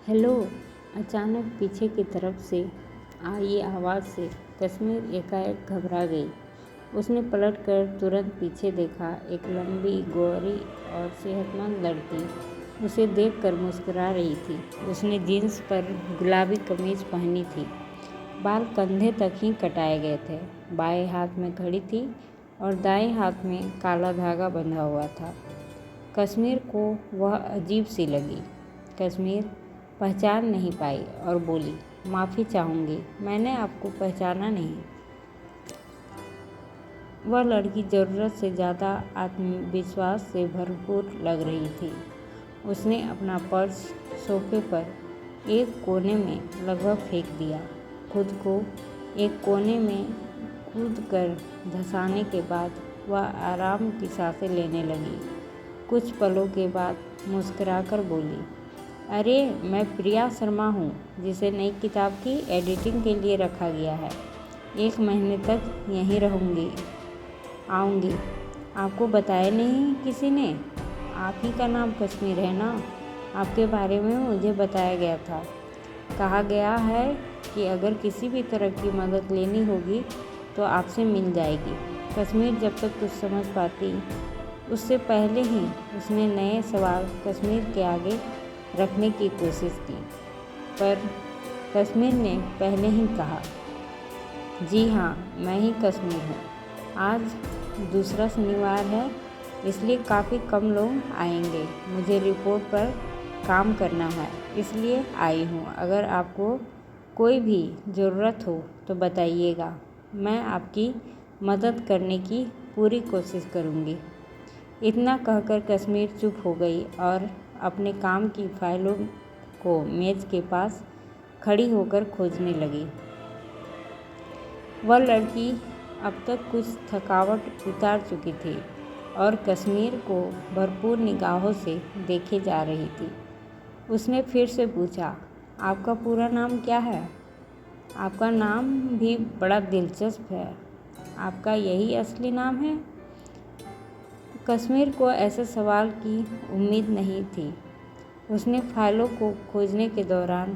Hello. अचानक पीछे की तरफ से आई आवाज़ से कश्मीर एकाएक घबरा गई। उसने पलटकर तुरंत पीछे देखा। एक लंबी, गोरी और सेहतमंद लड़की उसे देखकर मुस्कुरा रही थी। उसने जीन्स पर गुलाबी कमीज पहनी थी, बाल कंधे तक ही कटाए गए थे, बाएं हाथ में घड़ी थी और दाएं हाथ में काला धागा बंधा हुआ था। कश्मीर को वह अजीब सी लगी। कश्मीर पहचान नहीं पाई और बोली, माफ़ी चाहूँगी, मैंने आपको पहचाना नहीं। वह लड़की ज़रूरत से ज़्यादा आत्मविश्वास से भरपूर लग रही थी। उसने अपना पर्स सोफे पर एक कोने में लगभग फेंक दिया। खुद को एक कोने में कूदकर धंसाने के बाद वह आराम की सांसें लेने लगी। कुछ पलों के बाद मुस्कुराकर बोली, अरे मैं प्रिया शर्मा हूँ, जिसे नई किताब की एडिटिंग के लिए रखा गया है। 1 महीने तक यहीं आऊँगी। आपको बताया नहीं किसी ने? आप ही का नाम कश्मीर है ना? आपके बारे में मुझे बताया गया था। कहा गया है कि अगर किसी भी तरह की मदद लेनी होगी तो आपसे मिल जाएगी। कश्मीर जब तक कुछ समझ पाती, उससे पहले ही उसने नए सवाल कश्मीर के आगे रखने की कोशिश की, पर कश्मीर ने पहले ही कहा, जी हाँ, मैं ही कश्मीर हूँ। आज दूसरा शनिवार है, इसलिए काफ़ी कम लोग आएंगे। मुझे रिपोर्ट पर काम करना है, इसलिए आई हूँ। अगर आपको कोई भी ज़रूरत हो तो बताइएगा, मैं आपकी मदद करने की पूरी कोशिश करूँगी। इतना कहकर कश्मीर चुप हो गई और अपने काम की फाइलों को मेज़ के पास खड़ी होकर खोजने लगी। वह लड़की अब तक कुछ थकावट उतार चुकी थी और कश्मीर को भरपूर निगाहों से देखे जा रही थी। उसने फिर से पूछा, आपका पूरा नाम क्या है? आपका नाम भी बड़ा दिलचस्प है। आपका यही असली नाम है? कश्मीर को ऐसे सवाल की उम्मीद नहीं थी। उसने फाइलों को खोजने के दौरान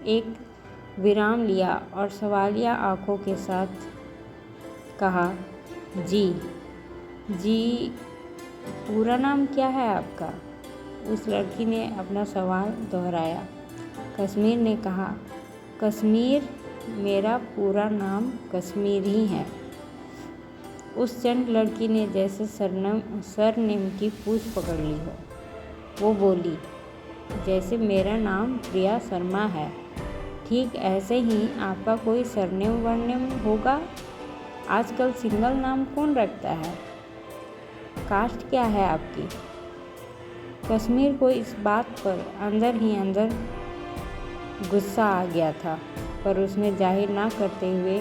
एक विराम लिया और सवालिया आंखों के साथ कहा, जी, पूरा नाम क्या है आपका? उस लड़की ने अपना सवाल दोहराया। कश्मीर ने कहा, कश्मीर, मेरा पूरा नाम कश्मीर ही है। उस चंड लड़की ने जैसे सरनेम की पूछ पकड़ ली हो। वो बोली, जैसे मेरा नाम प्रिया शर्मा है, ठीक ऐसे ही आपका कोई सरनेम वर्नेम होगा। आजकल सिंगल नाम कौन रखता है? कास्ट क्या है आपकी? कश्मीर को इस बात पर अंदर ही अंदर गुस्सा आ गया था, पर उसने जाहिर ना करते हुए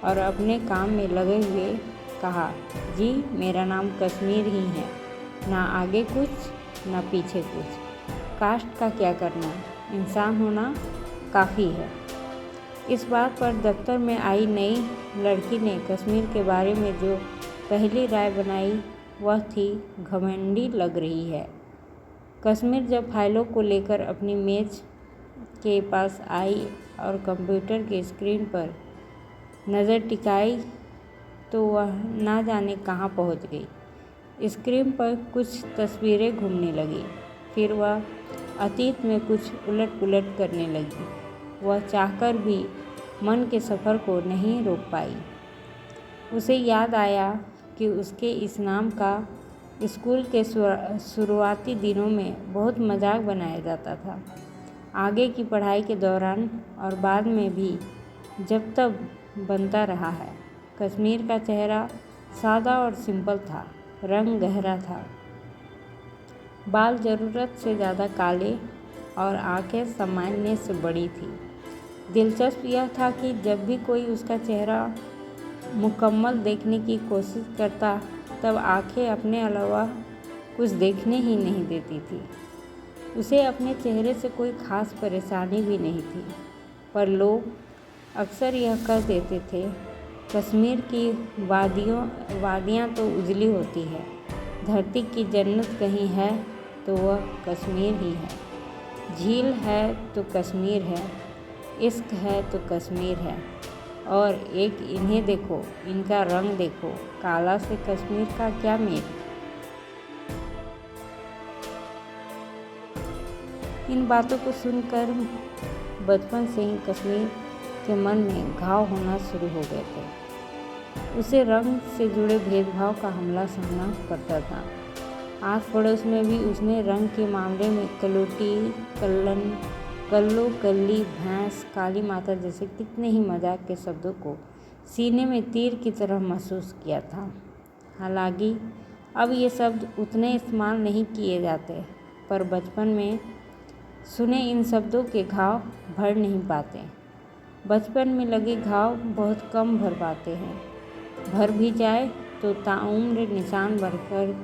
और अपने काम में लगे हुए कहा, जी, मेरा नाम कश्मीर ही है, ना आगे कुछ ना पीछे कुछ। कास्ट का क्या करना, इंसान होना काफ़ी है। इस बात पर दफ्तर में आई नई लड़की ने कश्मीर के बारे में जो पहली राय बनाई वह थी, घमंडी लग रही है। कश्मीर जब फाइलों को लेकर अपनी मेज के पास आई और कंप्यूटर के स्क्रीन पर नज़र टिकाई तो वह ना जाने कहाँ पहुँच गई। स्क्रीन पर कुछ तस्वीरें घूमने लगी, फिर वह अतीत में कुछ उलट पुलट करने लगी। वह चाहकर भी मन के सफ़र को नहीं रोक पाई। उसे याद आया कि उसके इस नाम का स्कूल के शुरुआती दिनों में बहुत मजाक बनाया जाता था। आगे की पढ़ाई के दौरान और बाद में भी जब तब बनता रहा है। कश्मीर का चेहरा सादा और सिंपल था, रंग गहरा था, बाल ज़रूरत से ज़्यादा काले और आंखें सामान्य से बड़ी थी। दिलचस्प यह था कि जब भी कोई उसका चेहरा मुकम्मल देखने की कोशिश करता तब आंखें अपने अलावा कुछ देखने ही नहीं देती थी। उसे अपने चेहरे से कोई ख़ास परेशानी भी नहीं थी, पर लोग अक्सर यह कह देते थे, कश्मीर की वादियाँ तो उजली होती है, धरती की जन्नत कहीं है तो वह कश्मीर ही है। झील है तो कश्मीर है, इश्क है तो कश्मीर है। और एक इन्हें देखो, इनका रंग देखो, काला से कश्मीर का क्या मेल। इन बातों को सुनकर बचपन से ही कश्मीर के मन में घाव होना शुरू हो गए थे। उसे रंग से जुड़े भेदभाव का हमला सहना पड़ता था। आस पड़ोस में भी उसने रंग के मामले में कलोटी, कल्लन, कल्लो, कल्ली, भैंस, काली माता जैसे कितने ही मजाक के शब्दों को सीने में तीर की तरह महसूस किया था। हालांकि अब ये शब्द उतने इस्तेमाल नहीं किए जाते, पर बचपन में सुने इन शब्दों के घाव भर नहीं पाते। बचपन में लगे घाव बहुत कम भर पाते हैं। भर भी जाए तो ताउम्र निशान बनकर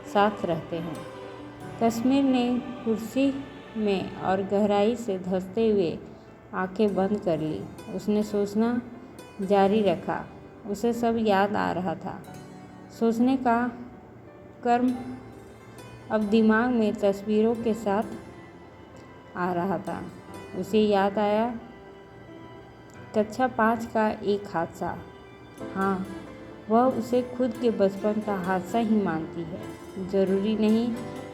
साथ रहते हैं। कश्मीर ने कुर्सी में और गहराई से धंसते हुए आंखें बंद कर ली। उसने सोचना जारी रखा। उसे सब याद आ रहा था। सोचने का कर्म अब दिमाग में तस्वीरों के साथ आ रहा था। उसे याद आया कक्षा 5 का एक हादसा। हाँ, वह उसे खुद के बचपन का हादसा ही मानती है। ज़रूरी नहीं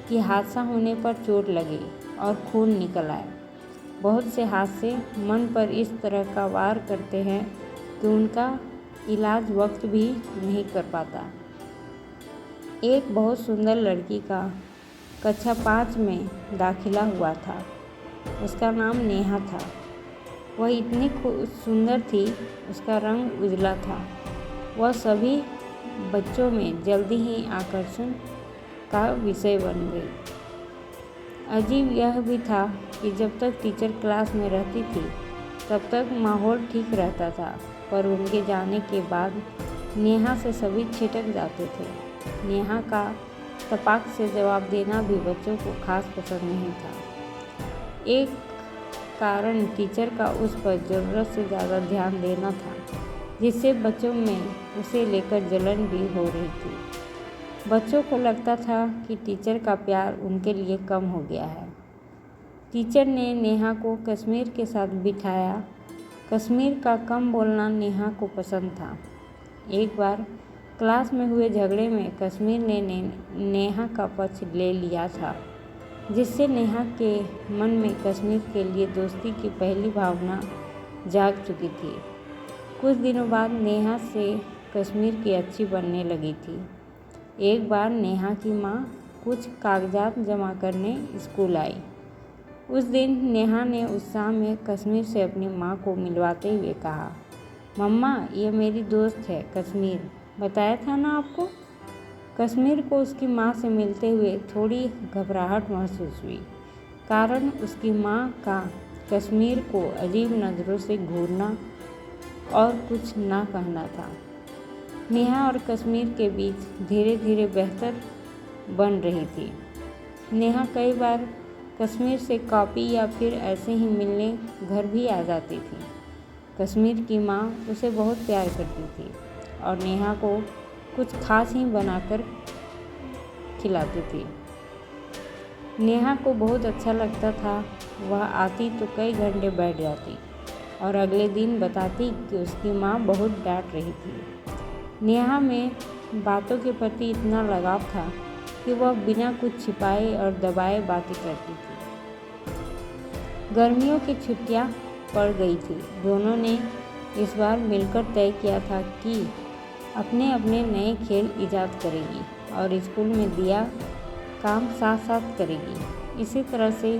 कि हादसा होने पर चोट लगे और खून निकल आए। बहुत से हादसे मन पर इस तरह का वार करते हैं कि उनका इलाज वक्त भी नहीं कर पाता। एक बहुत सुंदर लड़की का कक्षा 5 में दाखिला हुआ था। उसका नाम नेहा था। वह इतनी सुंदर थी, उसका रंग उजला था। वह सभी बच्चों में जल्दी ही आकर्षण का विषय बन गई। अजीब यह भी था कि जब तक टीचर क्लास में रहती थी तब तक माहौल ठीक रहता था, पर उनके जाने के बाद नेहा से सभी छिटक जाते थे। नेहा का तपाक से जवाब देना भी बच्चों को खास पसंद नहीं था। एक कारण टीचर का उस पर ज़रूरत से ज़्यादा ध्यान देना था, जिससे बच्चों में उसे लेकर जलन भी हो रही थी। बच्चों को लगता था कि टीचर का प्यार उनके लिए कम हो गया है। टीचर ने नेहा को कश्मीर के साथ बिठाया। कश्मीर का कम बोलना नेहा को पसंद था। एक बार क्लास में हुए झगड़े में कश्मीर ने नेहा का पक्ष ले लिया था, जिससे नेहा के मन में कश्मीर के लिए दोस्ती की पहली भावना जाग चुकी थी। कुछ दिनों बाद नेहा से कश्मीर की अच्छी बनने लगी थी। एक बार नेहा की माँ कुछ कागजात जमा करने स्कूल आई। उस दिन नेहा ने उत्साह में कश्मीर से अपनी माँ को मिलवाते हुए कहा, मम्मा, ये मेरी दोस्त है कश्मीर, बताया था ना आपको। कश्मीर को उसकी माँ से मिलते हुए थोड़ी घबराहट महसूस हुई, कारण उसकी माँ का कश्मीर को अजीब नज़रों से घूरना और कुछ ना कहना था। नेहा और कश्मीर के बीच धीरे धीरे बेहतर बन रही थी। नेहा कई बार कश्मीर से कॉपी या फिर ऐसे ही मिलने घर भी आ जाती थी। कश्मीर की माँ उसे बहुत प्यार करती थी और नेहा को कुछ खास ही बनाकर खिलाती थी। नेहा को बहुत अच्छा लगता था। वह आती तो कई घंटे बैठ जाती और अगले दिन बताती कि उसकी माँ बहुत डांट रही थी। नेहा में बातों के प्रति इतना लगाव था कि वह बिना कुछ छिपाए और दबाए बातें करती थी। गर्मियों की छुट्टियां पड़ गई थी। दोनों ने इस बार मिलकर तय किया था कि अपने अपने नए खेल ईजाद करेगी और स्कूल में दिया काम साथ साथ करेगी। इसी तरह से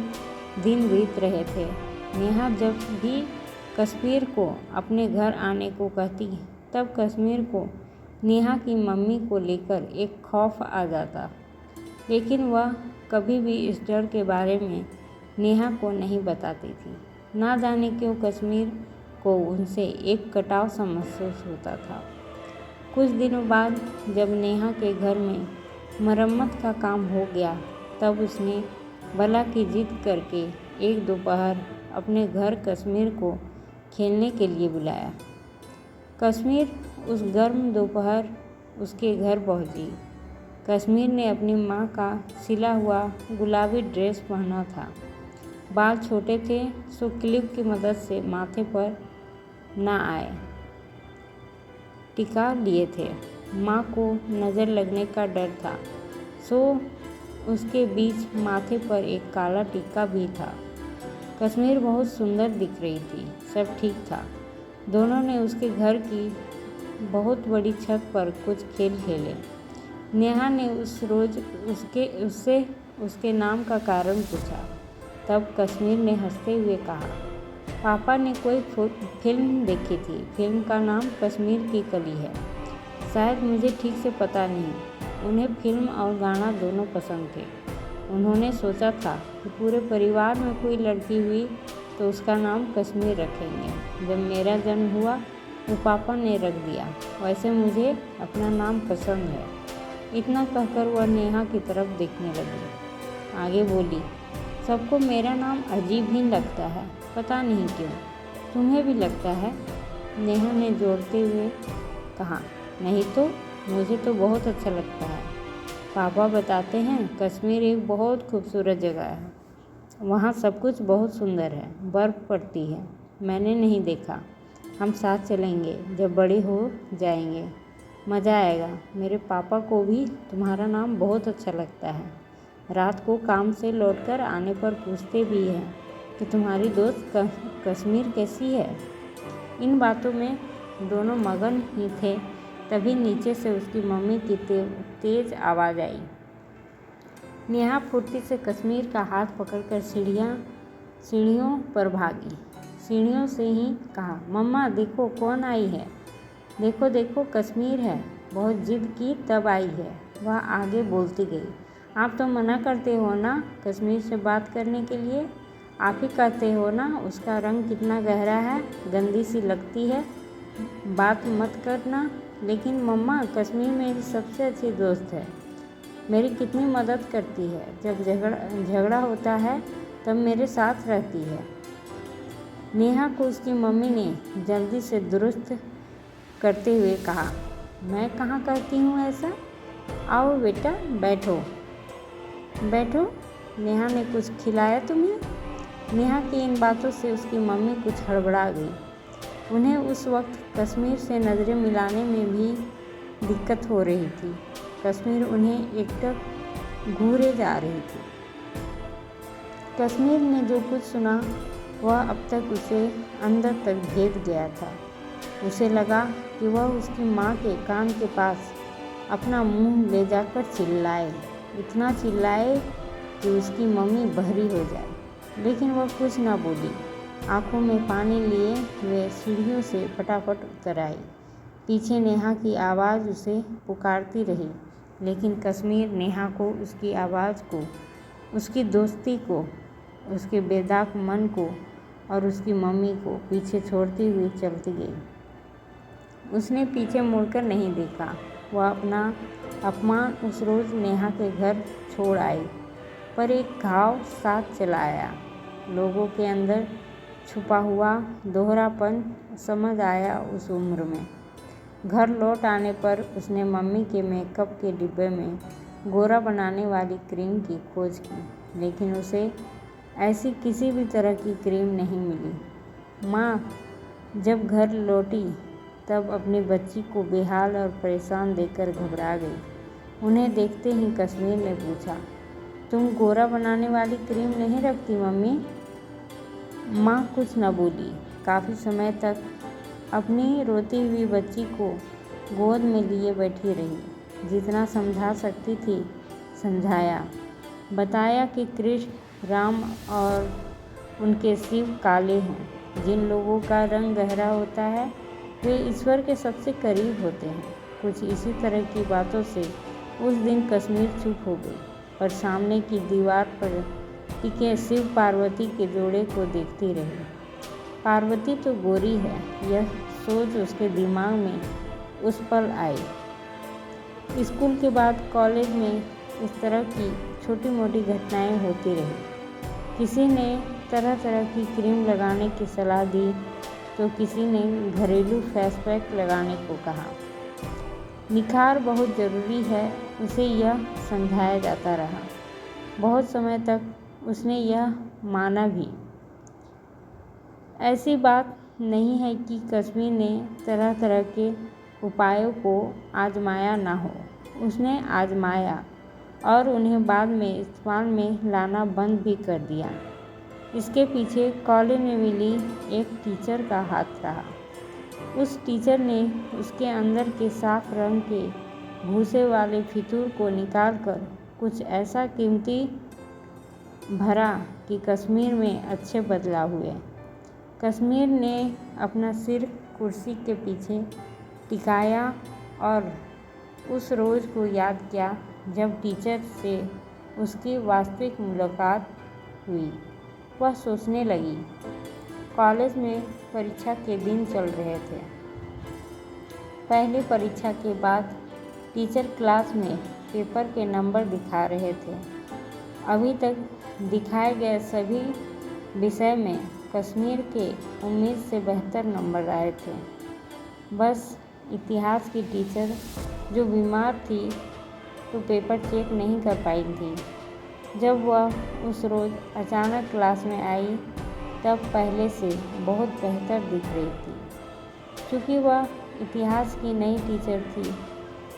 दिन बीत रहे थे। नेहा जब भी कश्मीर को अपने घर आने को कहती, तब कश्मीर को नेहा की मम्मी को लेकर एक खौफ आ जाता, लेकिन वह कभी भी इस डर के बारे में नेहा को नहीं बताती थी। ना जाने क्यों कश्मीर को उनसे एक कटाव सा महसूस होता था। कुछ दिनों बाद जब नेहा के घर में मरम्मत का काम हो गया, तब उसने भला की जिद करके एक दोपहर अपने घर कश्मीर को खेलने के लिए बुलाया। कश्मीर उस गर्म दोपहर उसके घर पहुंची। कश्मीर ने अपनी माँ का सिला हुआ गुलाबी ड्रेस पहना था, बाल छोटे थे सो क्लिप की मदद से माथे पर ना आए टिका लिए थे। माँ को नज़र लगने का डर था सो उसके बीच माथे पर एक काला टिक्का भी था। कश्मीर बहुत सुंदर दिख रही थी। सब ठीक था। दोनों ने उसके घर की बहुत बड़ी छत पर कुछ खेल खेले। नेहा ने उस रोज़ उससे उसके नाम का कारण पूछा। तब कश्मीर ने हंसते हुए कहा, पापा ने कोई फिल्म देखी थी। फिल्म का नाम कश्मीर की कली है। शायद मुझे ठीक से पता नहीं। उन्हें फिल्म और गाना दोनों पसंद थे। उन्होंने सोचा था कि पूरे परिवार में कोई लड़की हुई तो उसका नाम कश्मीर रखेंगे। जब मेरा जन्म हुआ तो पापा ने रख दिया। वैसे मुझे अपना नाम पसंद है। इतना कहकर वह नेहा की तरफ देखने लगी। आगे बोली, सबको मेरा नाम अजीब ही लगता है, पता नहीं क्यों। तुम्हें भी लगता है? नेहा ने जोड़ते हुए कहा, नहीं तो मुझे तो बहुत अच्छा लगता है। पापा बताते हैं कश्मीर एक बहुत खूबसूरत जगह है। वहाँ सब कुछ बहुत सुंदर है। बर्फ़ पड़ती है। मैंने नहीं देखा। हम साथ चलेंगे। जब बड़े हो जाएंगे मज़ा आएगा। मेरे पापा को भी तुम्हारा नाम बहुत अच्छा लगता है। रात को काम से लौटकर आने पर पूछते भी हैं कि तुम्हारी दोस्त कश्मीर कैसी है। इन बातों में दोनों मगन ही थे। तभी नीचे से उसकी मम्मी की तेज़ आवाज़ आई। नेहा फुर्ती से कश्मीर का हाथ पकड़कर सीढ़ियों पर भागी। सीढ़ियों से ही कहा, मम्मा देखो कौन आई है। देखो देखो कश्मीर है। बहुत जिद की तब आई है। वह आगे बोलती गई, आप तो मना करते हो ना कश्मीर से बात करने के लिए। आप ही कहते हो ना उसका रंग कितना गहरा है, गंदी सी लगती है, बात मत करना। लेकिन मम्मा कश्मीर मेरी सबसे अच्छी दोस्त है। मेरी कितनी मदद करती है। जब झगड़ा होता है तब मेरे साथ रहती है। नेहा को उसकी मम्मी ने जल्दी से दुरुस्त करते हुए कहा, मैं कहाँ करती हूँ ऐसा। आओ बेटा बैठो बैठो। नेहा ने कुछ खिलाया तुम्हें? नेहा की इन बातों से उसकी मम्मी कुछ हड़बड़ा गई। उन्हें उस वक्त कश्मीर से नज़रें मिलाने में भी दिक्कत हो रही थी। कश्मीर उन्हें एकटक घूरे जा रही थी। कश्मीर ने जो कुछ सुना वह अब तक उसे अंदर तक भेद गया था। उसे लगा कि वह उसकी माँ के कान के पास अपना मुंह ले जाकर चिल्लाए, इतना चिल्लाए कि उसकी मम्मी बहरी हो जाए। लेकिन वह कुछ न बोली। आंखों में पानी लिए वे सीढ़ियों से फटाफट उतर आई। पीछे नेहा की आवाज़ उसे पुकारती रही। लेकिन कश्मीर नेहा को, उसकी आवाज़ को, उसकी दोस्ती को, उसके बेदाग मन को और उसकी मम्मी को पीछे छोड़ती हुई चलती गई। उसने पीछे मुड़कर नहीं देखा। वह अपना अपमान उस रोज़ नेहा के घर छोड़ आई, पर एक घाव साथ चला आया। लोगों के अंदर छुपा हुआ दोहरापन समझ आया उस उम्र में। घर लौट आने पर उसने मम्मी के मेकअप के डिब्बे में गोरा बनाने वाली क्रीम की खोज की, लेकिन उसे ऐसी किसी भी तरह की क्रीम नहीं मिली। माँ जब घर लौटी तब अपनी बच्ची को बेहाल और परेशान देखकर घबरा गई। उन्हें देखते ही कश्मीर ने पूछा, तुम गोरा बनाने वाली क्रीम नहीं रखती मम्मी? माँ कुछ न बोली। काफ़ी समय तक अपनी रोती हुई बच्ची को गोद में लिए बैठी रही। जितना समझा सकती थी समझाया। बताया कि कृष्ण, राम और उनके शिव काले हैं। जिन लोगों का रंग गहरा होता है वे ईश्वर के सबसे करीब होते हैं। कुछ इसी तरह की बातों से उस दिन कश्मीर चुप हो गई, पर सामने की दीवार पर टिके शिव पार्वती के जोड़े को देखती रही। पार्वती तो गोरी है, यह सोच उसके दिमाग में उस पल आई। स्कूल के बाद कॉलेज में इस तरह की छोटी मोटी घटनाएं होती रही। किसी ने तरह तरह की क्रीम लगाने की सलाह दी तो किसी ने घरेलू फेस पैक लगाने को कहा। निखार बहुत ज़रूरी है, उसे यह समझाया जाता रहा। बहुत समय तक उसने यह माना भी। ऐसी बात नहीं है कि कश्मीर ने तरह तरह के उपायों को आजमाया ना हो। उसने आजमाया और उन्हें बाद में इस्तेमाल में लाना बंद भी कर दिया। इसके पीछे कॉलेज में मिली एक टीचर का हाथ रहा। उस टीचर ने उसके अंदर के साफ रंग के भूसे वाले फितूर को निकालकर कुछ ऐसा कीमती भरा कि कश्मीर में अच्छे बदलाव हुए। कश्मीर ने अपना सिर कुर्सी के पीछे टिकाया और उस रोज़ को याद किया जब टीचर से उसकी वास्तविक मुलाकात हुई। वह सोचने लगी। कॉलेज में परीक्षा के दिन चल रहे थे। पहली परीक्षा के बाद टीचर क्लास में पेपर के नंबर दिखा रहे थे। अभी तक दिखाए गए सभी विषय में कश्मीर के उम्मीद से बेहतर नंबर आए थे। बस इतिहास की टीचर जो बीमार थी तो पेपर चेक नहीं कर पाई थी। जब वह उस रोज़ अचानक क्लास में आई तब पहले से बहुत बेहतर दिख रही थी। क्योंकि वह इतिहास की नई टीचर थी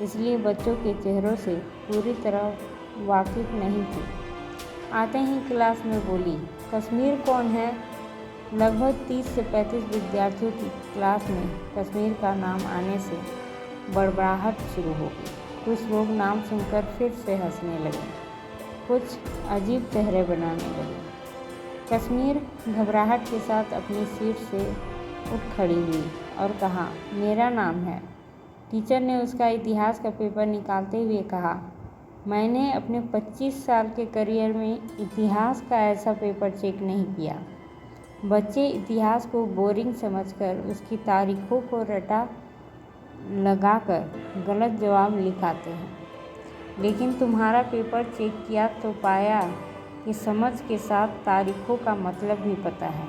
इसलिए बच्चों के चेहरों से पूरी तरह वाकिफ़ नहीं थी। आते ही क्लास में बोली, कश्मीर कौन है? लगभग 30 से 35 विद्यार्थियों की क्लास में कश्मीर का नाम आने से बड़बड़ाहट शुरू हो गई। कुछ लोग नाम सुनकर फिर से हंसने लगे, कुछ अजीब चेहरे बनाने लगे। कश्मीर घबराहट के साथ अपनी सीट से उठ खड़ी हुई और कहा, मेरा नाम है। टीचर ने उसका इतिहास का पेपर निकालते हुए कहा, मैंने अपने 25 साल के करियर में इतिहास का ऐसा पेपर चेक नहीं किया। बच्चे इतिहास को बोरिंग समझकर उसकी तारीखों को रटा लगाकर गलत जवाब लिखाते हैं, लेकिन तुम्हारा पेपर चेक किया तो पाया कि समझ के साथ तारीखों का मतलब भी पता है।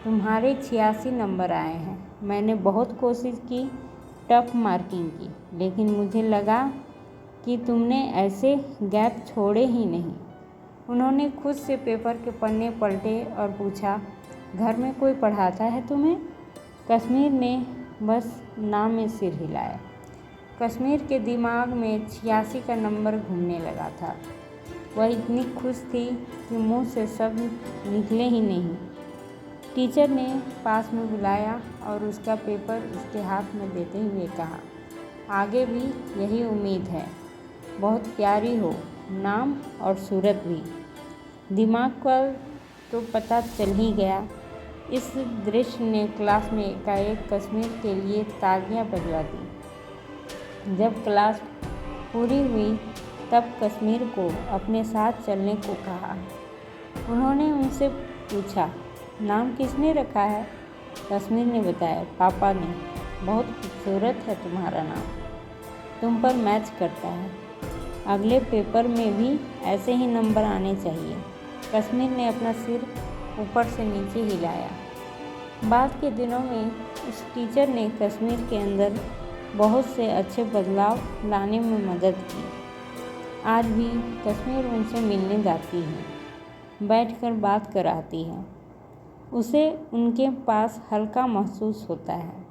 तुम्हारे 86 नंबर आए हैं। मैंने बहुत कोशिश की, टफ मार्किंग की, लेकिन मुझे लगा कि तुमने ऐसे गैप छोड़े ही नहीं। उन्होंने खुद से पेपर के पन्ने पलटे और पूछा, घर में कोई पढ़ाता है तुम्हें? कश्मीर ने बस नाम में सिर हिलाया। कश्मीर के दिमाग में 86 का नंबर घूमने लगा था। वह इतनी खुश थी कि मुंह से शब्द निकले ही नहीं। टीचर ने पास में बुलाया और उसका पेपर उसके हाथ में देते हुए कहा, आगे भी यही उम्मीद है। बहुत प्यारी हो, नाम और सूरत भी। दिमाग पर तो पता चल ही गया। इस दृश्य ने क्लास में एकाएक कश्मीर के लिए तालियां बजवा दी। जब क्लास पूरी हुई तब कश्मीर को अपने साथ चलने को कहा। उन्होंने उनसे पूछा, नाम किसने रखा है? कश्मीर ने बताया, पापा ने। बहुत खूबसूरत है तुम्हारा नाम, तुम पर मैच करता है। अगले पेपर में भी ऐसे ही नंबर आने चाहिए। कश्मीर ने अपना सिर ऊपर से नीचे हिलाया। बाद के दिनों में उस टीचर ने कश्मीर के अंदर बहुत से अच्छे बदलाव लाने में मदद की। आज भी कश्मीर उनसे मिलने जाती है, बैठकर बात कराती है। उसे उनके पास हल्का महसूस होता है।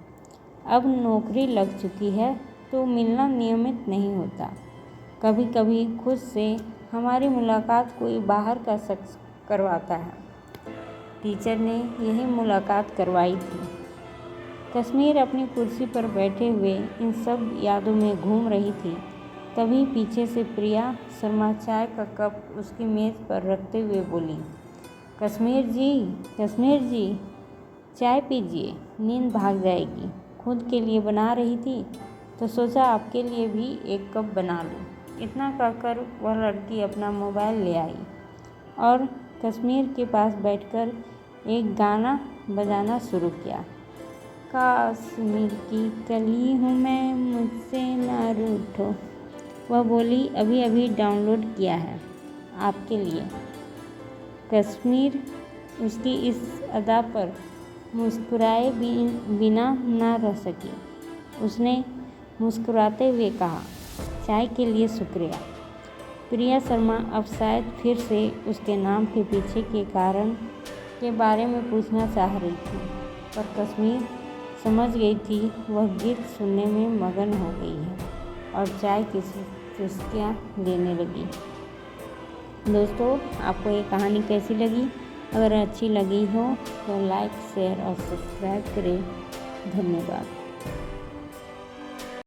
अब नौकरी लग चुकी है तो मिलना नियमित नहीं होता। कभी कभी खुद से हमारी मुलाकात कोई बाहर का शख्स करवाता है। टीचर ने यही मुलाकात करवाई थी। कश्मीर अपनी कुर्सी पर बैठे हुए इन सब यादों में घूम रही थी। तभी पीछे से प्रिया शर्मा चाय का कप उसकी मेज़ पर रखते हुए बोली, कश्मीर जी, चाय पीजिए, नींद भाग जाएगी। खुद के लिए बना रही थी तो सोचा आपके लिए भी एक कप बना लूं। इतना कहकर वह लड़की अपना मोबाइल ले आई और कश्मीर के पास बैठकर एक गाना बजाना शुरू किया। कश्मीर की कली हूँ मैं, मुझसे ना रूठो। वह बोली, अभी अभी डाउनलोड किया है आपके लिए। कश्मीर उसकी इस अदा पर मुस्कुराए बिना न रह सकी। उसने मुस्कुराते हुए कहा, चाय के लिए शुक्रिया। प्रिया शर्मा अब शायद फिर से उसके नाम के पीछे के कारण के बारे में पूछना चाह रही थी, पर कश्मीर समझ गई थी वह गीत सुनने में मगन हो गई है और चाय की चुस्कियाँ लेने लगी। दोस्तों, आपको ये कहानी कैसी लगी? अगर अच्छी लगी हो तो लाइक, शेयर और सब्सक्राइब करें। धन्यवाद।